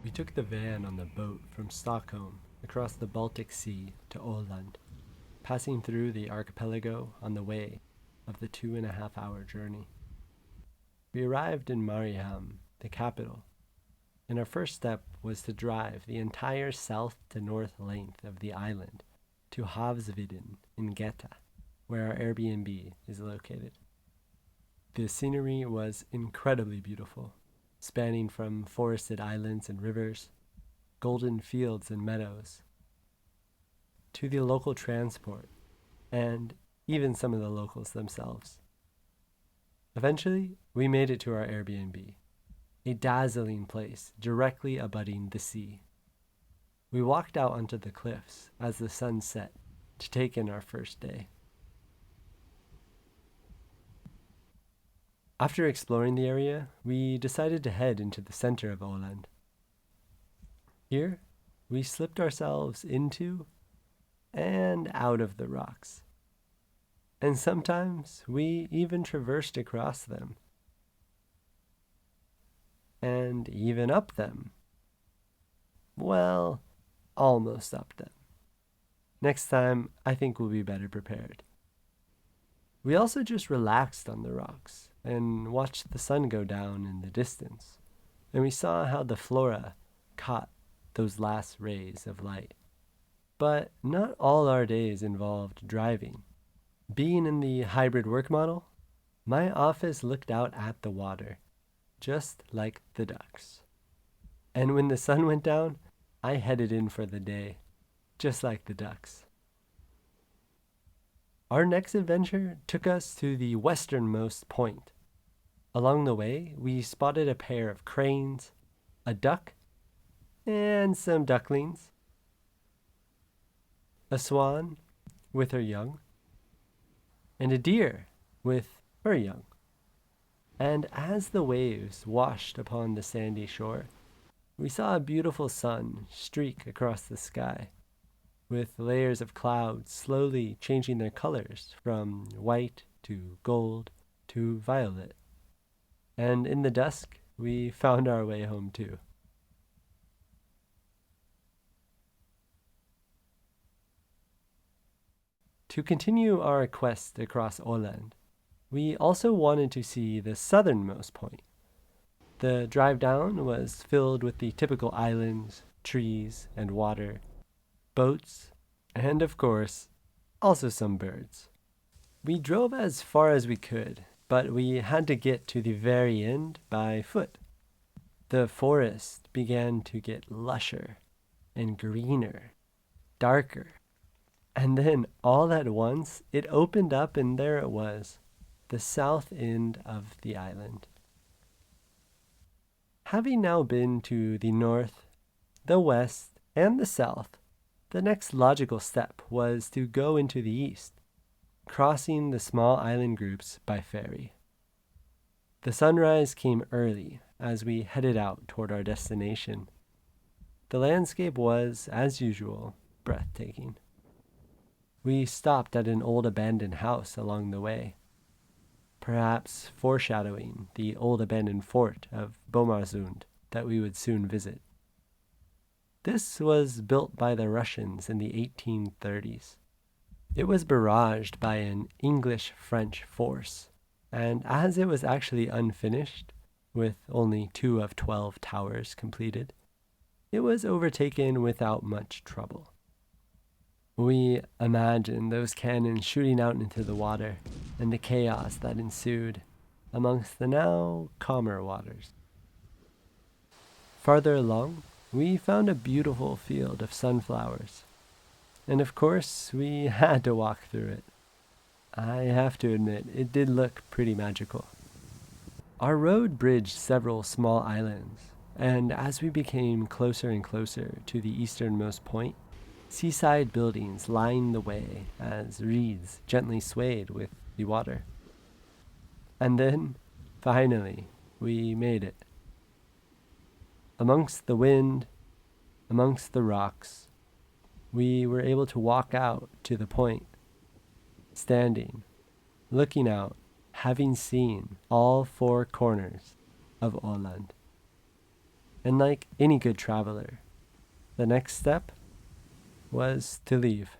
We took the van on the boat from Stockholm across the Baltic Sea to Åland, passing through the archipelago on the way of the 2.5 hour journey. We arrived in Mariehamn, the capital, and our first step was to drive the entire south to north length of the island to Havsvidden in Geta, where our Airbnb is located. The scenery was incredibly beautiful, spanning from forested islands and rivers, golden fields and meadows, to the local transport, and even some of the locals themselves. Eventually, we made it to our Airbnb, a dazzling place directly abutting the sea. We walked out onto the cliffs as the sun set to take in our first day. After exploring the area, we decided to head into the center of Åland. Here, we slipped ourselves into and out of the rocks, and sometimes we even traversed across them, and even up them. Well, almost up them. Next time, I think we'll be better prepared. We also just relaxed on the rocks and watched the sun go down in the distance, and we saw how the flora caught those last rays of light. But not all our days involved driving. Being in the hybrid work model, my office looked out at the water, just like the ducks. And when the sun went down, I headed in for the day, just like the ducks. Our next adventure took us to the westernmost point. Along the way, we spotted a pair of cranes, a duck, and some ducklings, a swan with her young, and a deer with her young. And as the waves washed upon the sandy shore, we saw a beautiful sun streak across the sky, with layers of clouds slowly changing their colors from white to gold to violet. And in the dusk, we found our way home too. To continue our quest across Åland, we also wanted to see the southernmost point. The drive down was filled with the typical islands, trees, and water, boats, and of course, also some birds. We drove as far as we could, but we had to get to the very end by foot. The forest began to get lusher and greener, darker, and then all at once it opened up and there it was, the south end of the island. Having now been to the north, the west, and the south, the next logical step was to go into the east, crossing the small island groups by ferry. The sunrise came early as we headed out toward our destination. The landscape was, as usual, breathtaking. We stopped at an old abandoned house along the way, perhaps foreshadowing the old abandoned fort of Bomarsund that we would soon visit. This was built by the Russians in the 1830s. It was barraged by an English-French force, and as it was actually unfinished, with only 2 of 12 towers completed, it was overtaken without much trouble. We imagined those cannons shooting out into the water and the chaos that ensued amongst the now calmer waters. Farther along, we found a beautiful field of sunflowers, and of course, we had to walk through it. I have to admit, it did look pretty magical. Our road bridged several small islands, and as we became closer and closer to the easternmost point, seaside buildings lined the way as reeds gently swayed with the water. And then, finally, we made it. Amongst the wind, amongst the rocks, we were able to walk out to the point, standing, looking out, having seen all 4 corners of Åland. And like any good traveler, the next step was to leave.